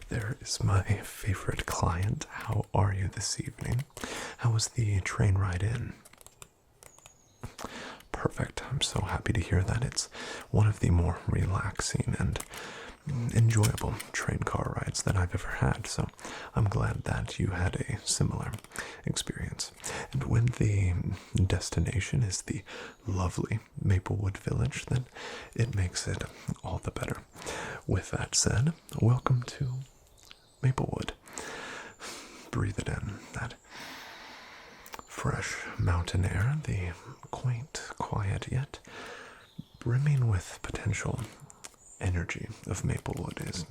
there is my favorite client. How are you this evening? How was the train ride in? Perfect. I'm so happy to hear that. It's one of the more relaxing and enjoyable train car rides that I've ever had, so I'm glad that you had a similar experience. And when the destination is the lovely Maplewood Village, then it makes it all the better. With that said, welcome to Maplewood. Breathe it in, that fresh mountain air, the quaint, quiet, yet brimming with potential energy of Maplewood is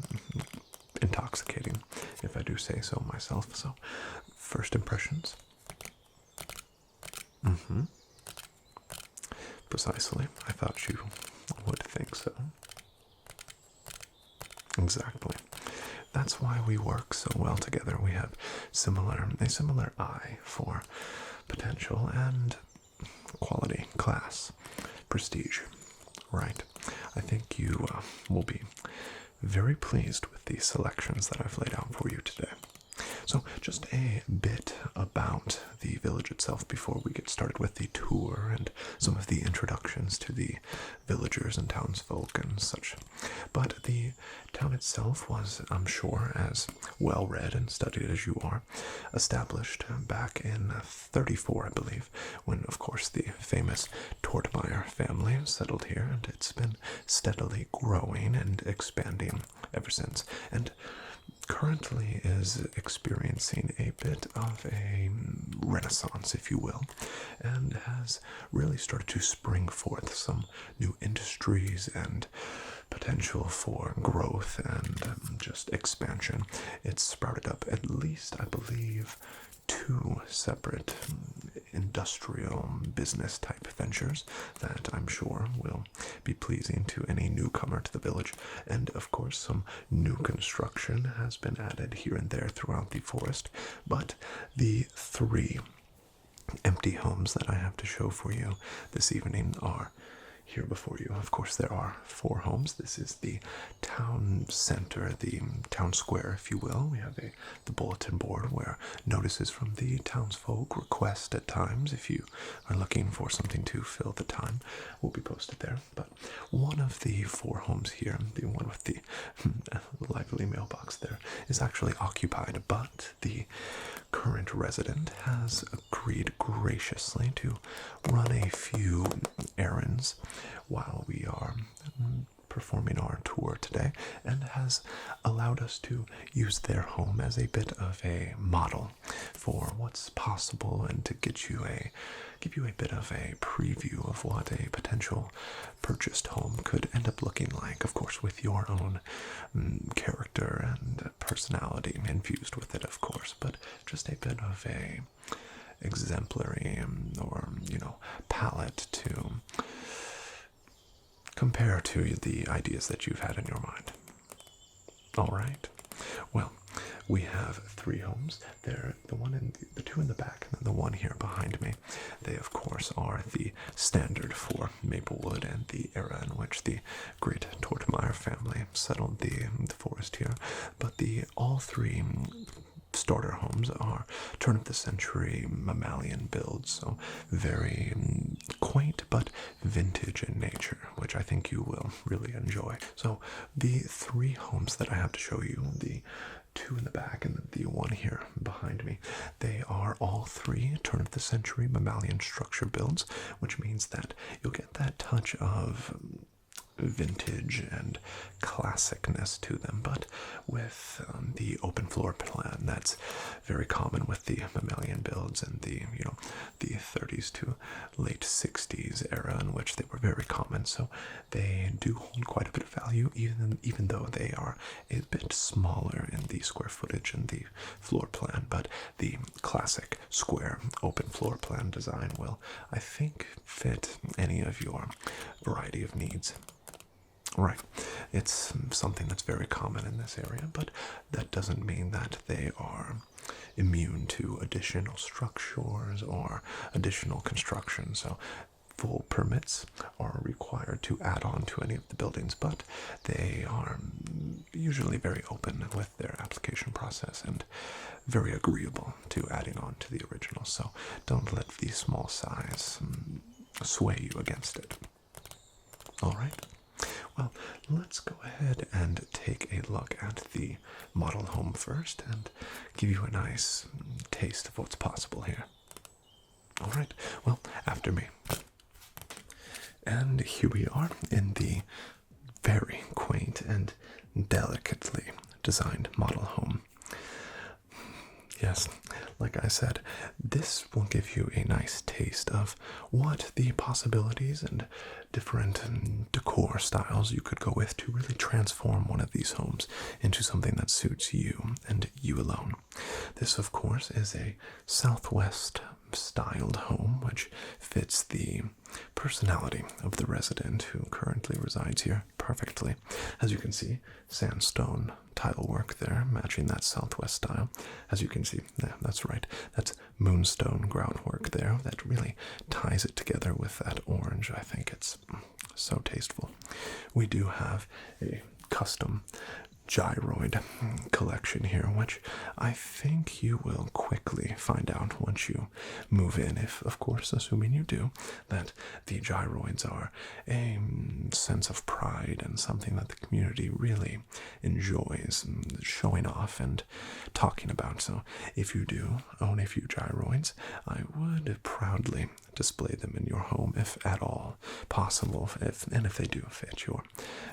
intoxicating, if I do say so myself. So, first impressions? Precisely. I thought you would think so. Exactly. That's why we work so well together. We have a similar eye for potential and quality, class, prestige. Right. I think you will be very pleased with the selections that I've laid out for you today. So, just a bit about the village itself before we get started with the tour and some of the introductions to the villagers and townsfolk and such. But the town itself was, I'm sure, as well read and studied as you are, established back in 34, I believe, when, of course, the famous Tortmeyer family settled here, and it's been steadily growing and expanding ever since. And currently is experiencing a bit of a renaissance, if you will, and has really started to spring forth some new industries and potential for growth and just expansion. It's sprouted up at least, I believe, 2 separate industrial business type ventures that I'm sure will be pleasing to any newcomer to the village. And of course, some new construction has been added here and there throughout the forest. But the 3 empty homes that I have to show for you this evening are here before you. Of course, there are 4 homes. This is the town center, the town square, if you will. We have the bulletin board where notices from the townsfolk request at times, if you are looking for something to fill the time, will be posted there. But one of the 4 homes here, the one with the lively mailbox there, is actually occupied, but the current resident has agreed graciously to run a few errands while we are performing our tour today, and has allowed us to use their home as a bit of a model for what's possible and to give you a bit of a preview of what a potential purchased home could end up looking like, of course, with your own character and personality infused with it, of course, but just a bit of a exemplary or palette to compare to the ideas that you've had in your mind. All right. Well, we have 3 homes. They're the 2 in the back, and then the one here behind me. They, of course, are the standard for Maplewood and the era in which the great Tortmeyer family settled the forest here. But all 3 starter homes are turn-of-the-century mammalian builds, so very quaint but vintage in nature, which I think you will really enjoy. So the 3 homes that I have to show you, the 2 in the back and the one here behind me, they are all 3 turn-of-the-century mammalian structure builds, which means that you'll get that touch of vintage and classicness to them, but with the open floor plan that's very common with the mammalian builds and the 30s to late 60s era in which they were very common. So they do hold quite a bit of value, even though they are a bit smaller in the square footage and the floor plan. But the classic square open floor plan design will, I think, fit any of your variety of needs. Right. It's something that's very common in this area, but that doesn't mean that they are immune to additional structures or additional construction. So full permits are required to add on to any of the buildings, but they are usually very open with their application process and very agreeable to adding on to the original. So don't let the small size sway you against it. All right. Well, let's go ahead and take a look at the model home first and give you a nice taste of what's possible here. All right, well, after me. And here we are in the very quaint and delicately designed model home. Yes, like I said, this will give you a nice taste of what the possibilities and different decor styles you could go with to really transform one of these homes into something that suits you and you alone. This, of course, is a Southwest styled home which fits the personality of the resident who currently resides here perfectly. As you can see, sandstone tile work there matching that Southwest style. As you can see, yeah, that's right, that's moonstone groundwork there that really ties it together with that orange. I think it's so tasteful. We do have a custom gyroid collection here, which I think you will quickly find out once you move in, if of course, assuming you do, that the gyroids are a sense of pride and something that the community really enjoys showing off and talking about. So if you do own a few gyroids, I would proudly display them in your home if at all possible, if they do fit your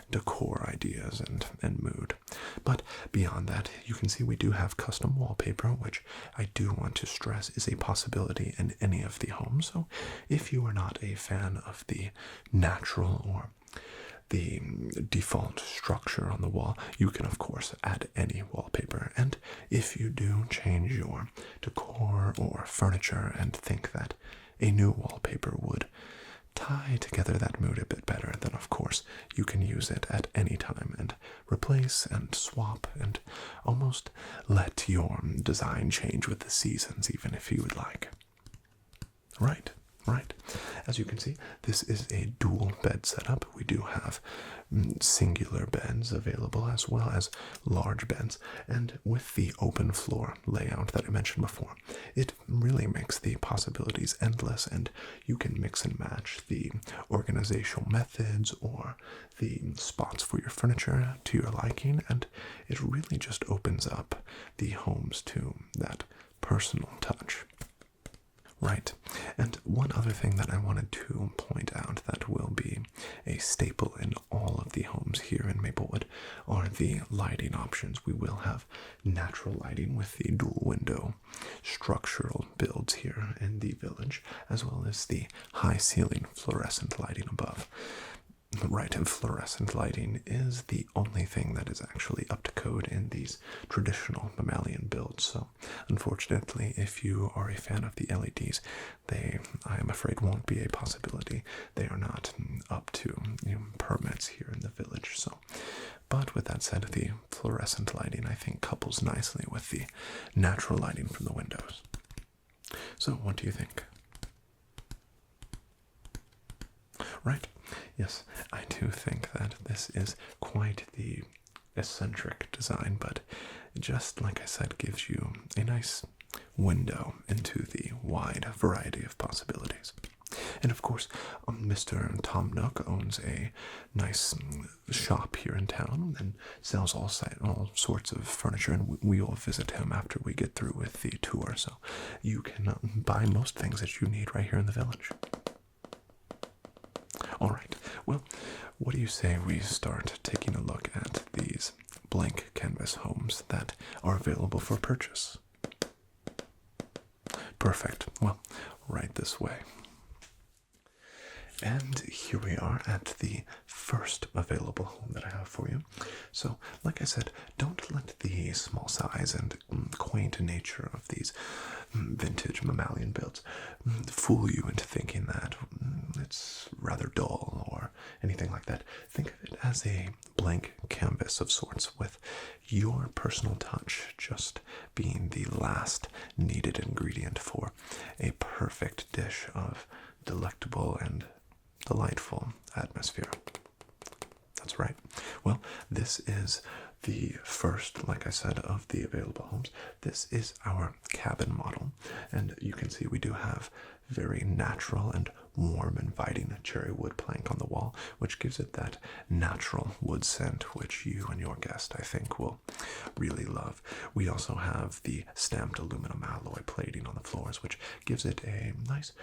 decor ideas and mood. But beyond that, you can see we do have custom wallpaper, which I do want to stress is a possibility in any of the homes. So if you are not a fan of the natural or the default structure on the wall, you can of course add any wallpaper. And if you do change your decor or furniture and think that a new wallpaper would tie together that mood a bit better, then of course you can use it at any time and replace and swap and almost let your design change with the seasons, even if you would like. Right. As you can see, this is a dual bed setup. We do have singular beds available as well as large beds, and with the open floor layout that I mentioned before, it really makes the possibilities endless, and you can mix and match the organizational methods or the spots for your furniture to your liking, and it really just opens up the homes to that personal touch. Right, and one other thing that I wanted to point out that will be a staple in all of the homes here in Maplewood are the lighting options. We will have natural lighting with the dual window structural builds here in the village, as well as the high ceiling fluorescent lighting above. Right, and fluorescent lighting is the only thing that is actually up to code in these traditional mammalian builds. So, unfortunately, if you are a fan of the LEDs, they, I am afraid, won't be a possibility. They are not up to permits here in the village. So, but with that said, the fluorescent lighting, I think, couples nicely with the natural lighting from the windows. So, what do you think? Right. Yes, I do think that this is quite the eccentric design, but just like I said, gives you a nice window into the wide variety of possibilities. And of course, Mr. Tom Nook owns a nice shop here in town and sells all sorts of furniture, and we will visit him after we get through with the tour, so you can buy most things that you need right here in the village. All right, well, what do you say we start taking a look at these blank canvas homes that are available for purchase? Perfect. Well, right this way. And here we are at the first available home that I have for you. So, like I said, don't let the small size and quaint nature of these vintage mammalian builds fool you into thinking that it's rather dull or anything like that. Think of it as a blank canvas of sorts, with your personal touch just being the last needed ingredient for a perfect dish of delectable and delightful atmosphere. That's right. Well, this is the first, like I said, of the available homes. This is our cabin model, and you can see we do have very natural and warm, inviting cherry wood plank on the wall, which gives it that natural wood scent, which you and your guest, I think, will really love. We also have the stamped aluminum alloy plating on the floors, which gives it a nice,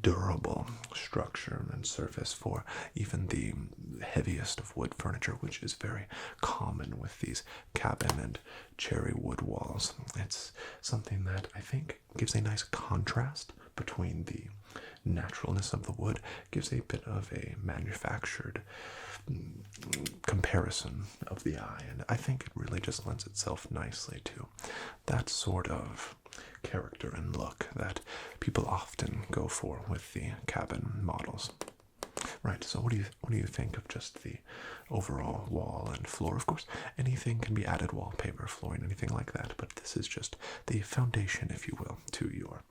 durable structure and surface for even the heaviest of wood furniture, which is very common with these cabin and cherry wood walls. It's something that I think gives a nice contrast between the naturalness of the wood, gives a bit of a manufactured comparison of the eye, and I think it really just lends itself nicely to that sort of character and look that people often go for with the cabin models. Right, so what do you think of just the overall wall and floor? Of course, anything can be added, wallpaper, flooring, anything like that, but this is just the foundation, if you will, to your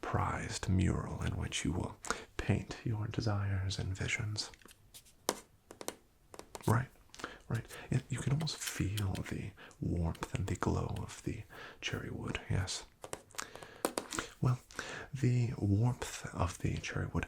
prized mural in which you will paint your desires and visions. Right, right. You can almost feel the warmth and the glow of the cherry wood, yes. Well, the warmth of the cherry wood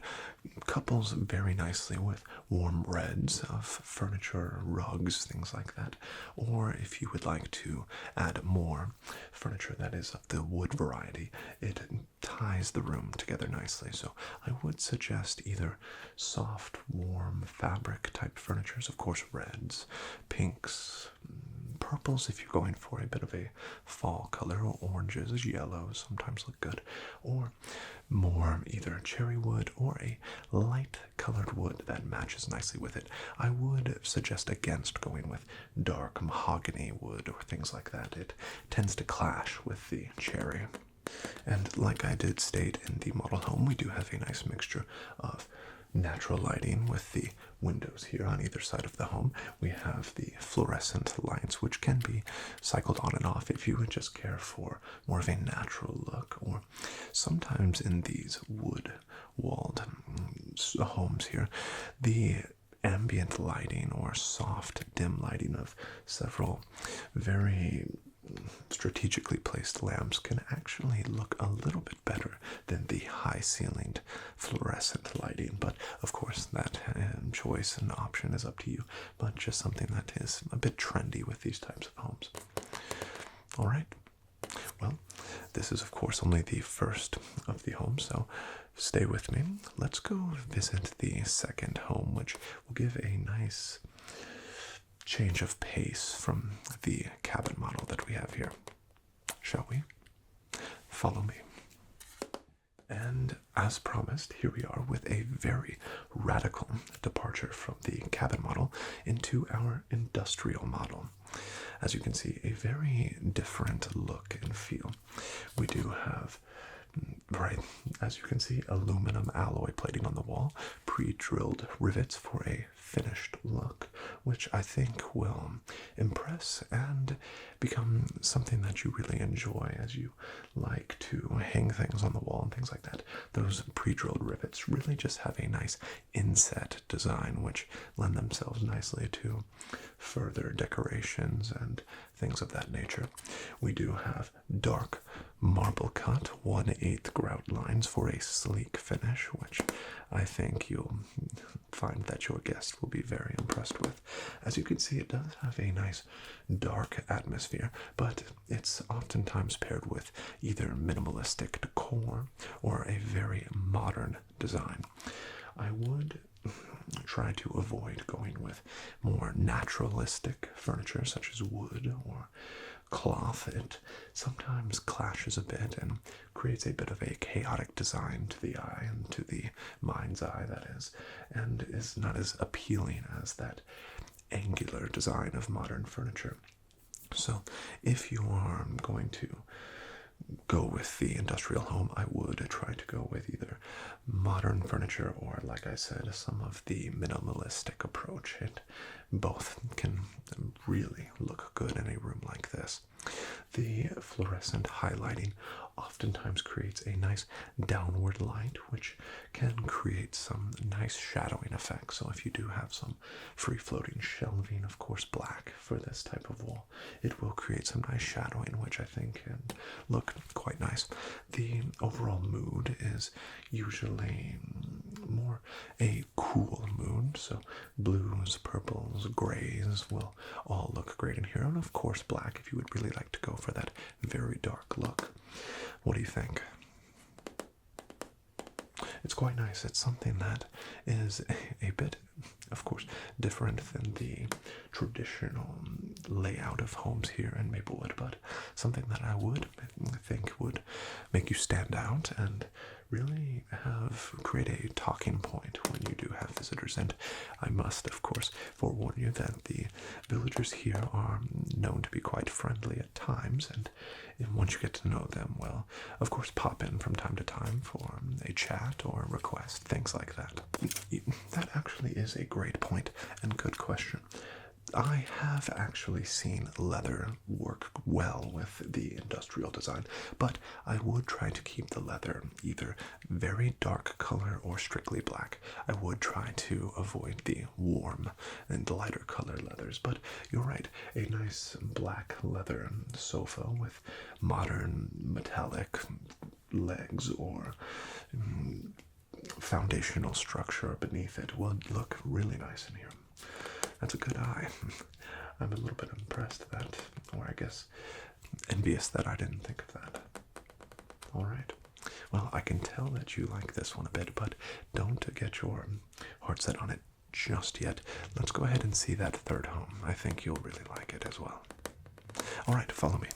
couples very nicely with warm reds of furniture, rugs, things like that. Or if you would like to add more furniture that is of the wood variety, it ties the room together nicely. So I would suggest either soft, warm fabric type furnitures, of course, reds, pinks, purples if you're going for a bit of a fall color, or oranges, yellows sometimes look good, or more either cherry wood or a light colored wood that matches nicely with it. I would suggest against going with dark mahogany wood or things like that. It tends to clash with the cherry. And like I did state in the model home, we do have a nice mixture of natural lighting with the windows here on either side of the home. We have the fluorescent lights, which can be cycled on and off if you would just care for more of a natural look. Or sometimes in these wood walled homes here, the ambient lighting or soft dim lighting of several very strategically placed lamps can actually look a little bit better than the high-ceilinged fluorescent lighting. But of course, that choice and option is up to you, but just something that is a bit trendy with these types of homes. All right. Well, this is of course only the first of the homes, so stay with me. Let's go visit the second home, which will give a nice change of pace from the cabin model that we have here. Shall we? Follow me. And as promised, here we are with a very radical departure from the cabin model into our industrial model. As you can see, a very different look and feel. We do have, right, as you can see, aluminum alloy plating on the wall, pre-drilled rivets for a finished look, which I think will impress and become something that you really enjoy as you like to hang things on the wall and things like that. Those pre-drilled rivets really just have a nice inset design, which lend themselves nicely to further decorations and things of that nature. We do have dark marble cut 1/8 grout lines for a sleek finish, which I think you'll find that your guest will be very impressed with. As you can see, it does have a nice dark atmosphere, but it's oftentimes paired with either minimalistic decor or a very modern design. I would try to avoid going with more naturalistic furniture such as wood or cloth. It sometimes clashes a bit and creates a bit of a chaotic design to the eye and to the mind's eye, that is, and is not as appealing as that angular design of modern furniture. So if you are going to go with the industrial home, I would try to go with either modern furniture or, like I said, some of the minimalistic approach. It both can really look good in a room like this. The fluorescent highlighting oftentimes creates a nice downward light, which can create some nice shadowing effects. So if you do have some free-floating shelving, of course black for this type of wall, it will create some nice shadowing, which I think can look quite nice. The overall mood is usually more a cool mood, so blues, purples, grays will all look great in here, and of course black if you would really like to go for that very dark look. What do you think? It's quite nice. It's something that is a bit, of course, different than the traditional layout of homes here in Maplewood, but something that I would think would make you stand out and really create a talking point when you do have visitors. And I must, of course, forewarn you that the villagers here are known to be quite friendly at times, and once you get to know them, well, of course, pop in from time to time for a chat or a request, things like that. That actually is a great point and good question. I have actually seen leather work well with the industrial design, but I would try to keep the leather either very dark color or strictly black. I would try to avoid the warm and lighter color leathers, but you're right, a nice black leather sofa with modern metallic legs or foundational structure beneath it would look really nice in here. That's a good eye. I'm a little bit impressed that, or I guess envious that I didn't think of that. All right. Well, I can tell that you like this one a bit, but don't get your heart set on it just yet. Let's go ahead and see that third home. I think you'll really like it as well. All right, follow me.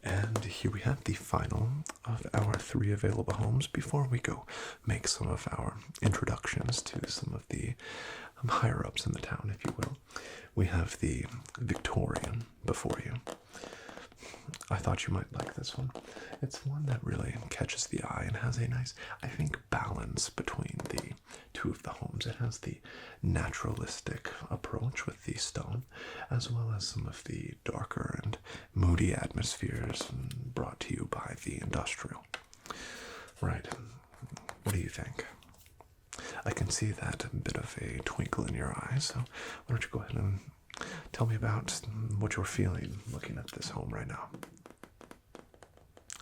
And here we have the final of our 3 available homes. Before we go make some of our introductions to some of the higher-ups in the town, if you will, we have the Victorian before you. I thought you might like this one. It's one that really catches the eye and has a nice, I think, balance between the 2 of the homes. It has the naturalistic approach with the stone, as well as some of the darker and moody atmospheres brought to you by the industrial. Right. What do you think? I can see that bit of a twinkle in your eye, so why don't you go ahead and tell me about what you're feeling looking at this home right now.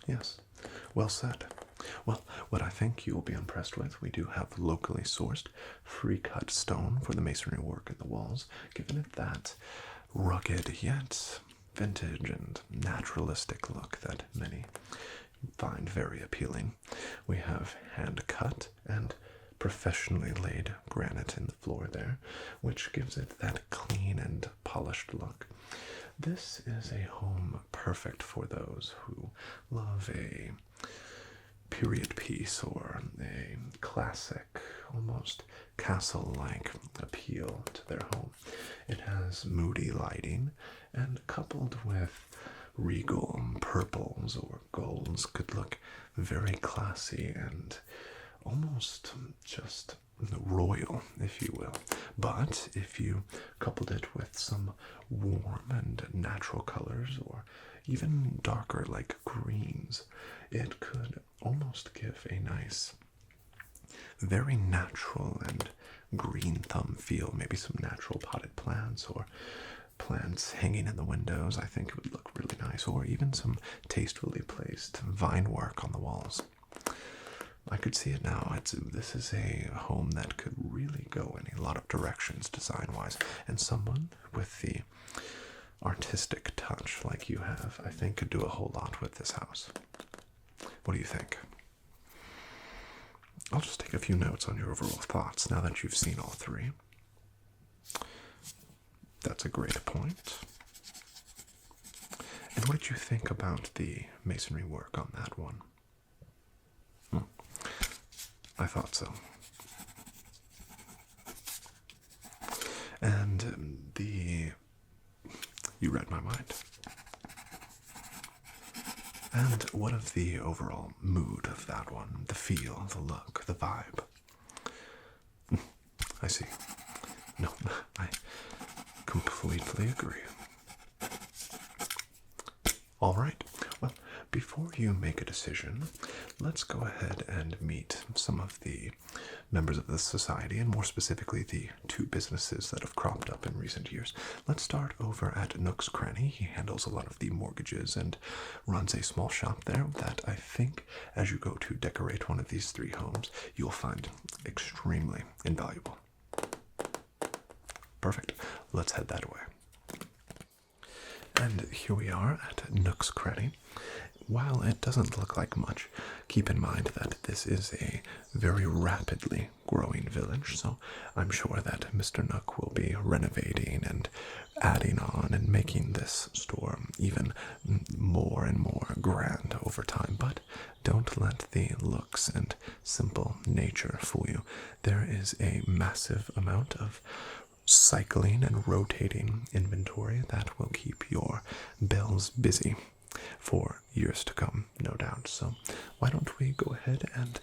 Yes, well said. Well, what I think you'll be impressed with, we do have locally sourced, free-cut stone for the masonry work in the walls, giving it that rugged yet vintage and naturalistic look that many find very appealing. We have hand-cut and professionally laid granite in the floor there, which gives it that clean and polished look. This is a home perfect for those who love a period piece or a classic, almost castle-like appeal to their home. It has moody lighting, and coupled with regal purples or golds could look very classy and almost just royal, if you will. But if you coupled it with some warm and natural colors, or even darker like greens, it could almost give a nice, very natural and green thumb feel. Maybe some natural potted plants or plants hanging in the windows. I think it would look really nice, or even some tastefully placed vine work on the walls. I could see it now. This is a home that could really go in a lot of directions design-wise, and someone with the artistic touch like you have, I think, could do a whole lot with this house. What do you think? I'll just take a few notes on your overall thoughts now that you've seen all 3. That's a great point. And what did you think about the masonry work on that one? I thought so. And you read my mind. And what of the overall mood of that one? The feel, the look, the vibe? I see. No, I completely agree. All right. Well, before you make a decision, let's go ahead and meet some of the members of the society, and more specifically the two businesses that have cropped up in recent years. Let's start over at Nook's Cranny. He handles a lot of the mortgages and runs a small shop there that I think, as you go to decorate one of these three homes, you'll find extremely invaluable. Perfect. Let's head that way. And here we are at Nook's Cranny. While it doesn't look like much, keep in mind that this is a very rapidly growing village, so I'm sure that Mr. Nook will be renovating and adding on and making this store even more and more grand over time. But don't let the looks and simple nature fool you. There is a massive amount of cycling and rotating inventory that will keep your bells busy for years to come, no doubt. So why don't we go ahead and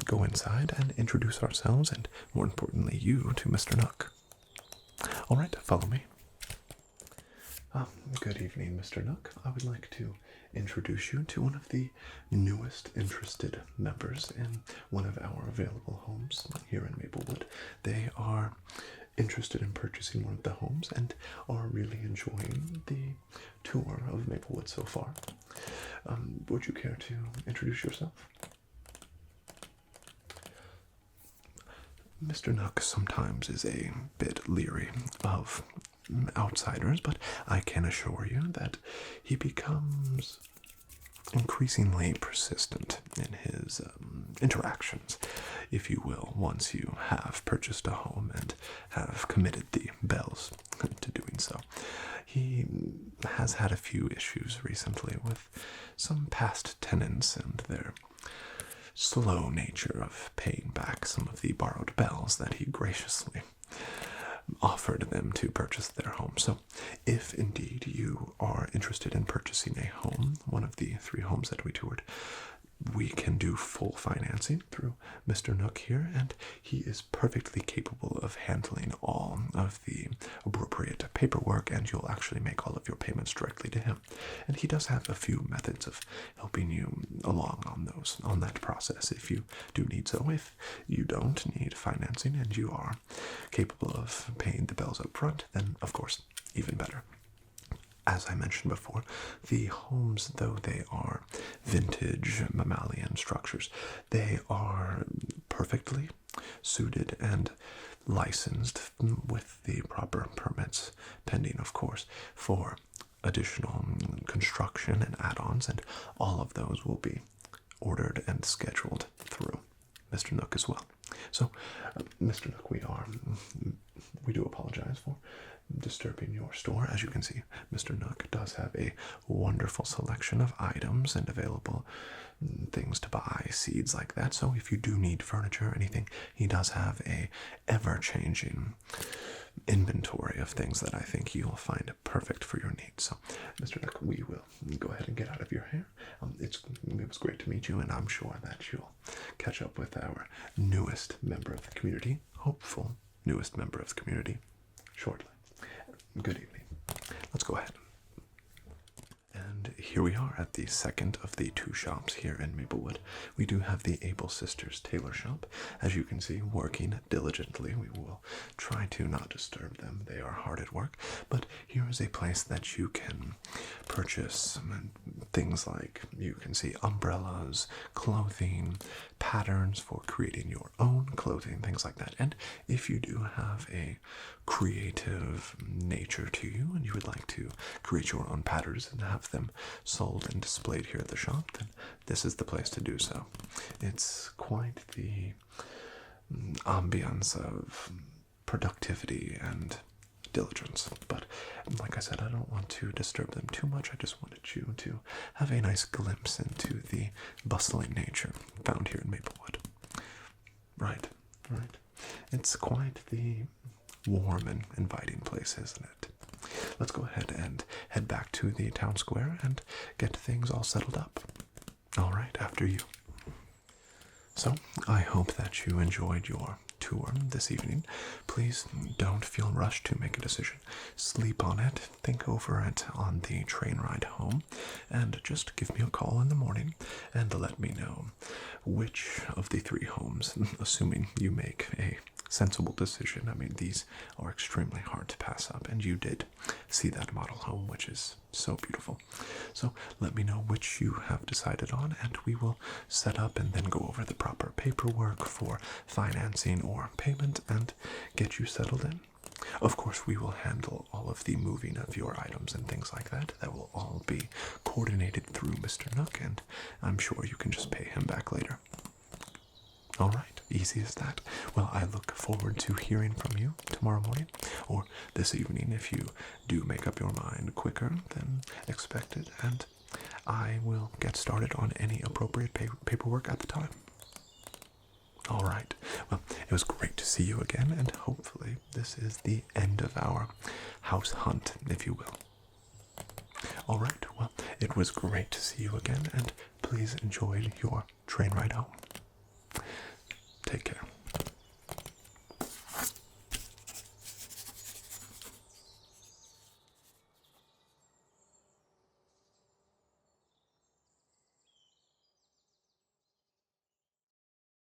go inside and introduce ourselves, and more importantly you, to Mr. Nook. All right, follow me. Good evening, Mr. Nook. I would like to introduce you to one of the newest interested members in one of our available homes here in Maplewood. They are interested in purchasing one of the homes and are really enjoying the tour of Maplewood so far. Would you care to introduce yourself? Mr. Nook sometimes is a bit leery of outsiders, but I can assure you that he becomes increasingly persistent in his interactions, if you will, once you have purchased a home and have committed the bells to doing so. He has had a few issues recently with some past tenants and their slow nature of paying back some of the borrowed bells that he graciously offered them to purchase their home. So if indeed you are interested in purchasing a home, one of the three homes that we toured, we can do full financing through Mr. Nook here, and he is perfectly capable of handling all of the appropriate paperwork, and you'll actually make all of your payments directly to him. And he does have a few methods of helping you along on that process if you do need so. If you don't need financing and you are capable of paying the bells up front, then of course even better. As I mentioned before, the homes, though they are vintage mammalian structures, they are perfectly suited and licensed with the proper permits, pending, of course, for additional construction and add-ons, and all of those will be ordered and scheduled through Mr. Nook as well. So, Mr. Nook, we do apologize for disturbing your store. As you can see, Mr. Nook does have a wonderful selection of items and available things to buy, seeds like that. So if you do need furniture or anything, he does have a ever-changing inventory of things that I think you'll find perfect for your needs. So, Mr. Nook, we will go ahead and get out of your hair. It was great to meet you, and I'm sure that you'll catch up with our newest member of the community, hopeful newest member of the community, shortly. Good evening. Let's go ahead. And here we are at the second of the two shops here in Maplewood. We do have the Able Sisters tailor shop. As you can see, working diligently. We will try to not disturb them. They are hard at work. But here is a place that you can purchase things like, you can see, umbrellas, clothing, patterns for creating your own clothing, things like that. And if you do have a creative nature to you and you would like to create your own patterns and have them sold and displayed here at the shop, then this is the place to do so. It's quite the ambience of productivity and diligence, but like I said, I don't want to disturb them too much. I just wanted you to have a nice glimpse into the bustling nature found here in Maplewood. Right. It's quite the warm and inviting place, isn't it? Let's go ahead and head back to the town square and get things all settled up. All right, after you. So, I hope that you enjoyed your tour tour this evening, please don't feel rushed to make a decision. Sleep on it, think over it on the train ride home, and just give me a call in the morning and let me know which of the 3 homes, assuming you make a sensible decision. I mean, these are extremely hard to pass up, and you did see that model home, which is so beautiful. So let me know which you have decided on, and we will set up and then go over the proper paperwork for financing or payment and get you settled in. Of course, we will handle all of the moving of your items and things like that. That will all be coordinated through Mr. Nook, and I'm sure you can just pay him back later. Alright, easy as that. Well, I look forward to hearing from you tomorrow morning, or this evening if you do make up your mind quicker than expected, and I will get started on any appropriate paperwork at the time. Alright, well, it was great to see you again, and hopefully this is the end of our house hunt, if you will. Alright, well, it was great to see you again, and please enjoy your train ride home. Take care.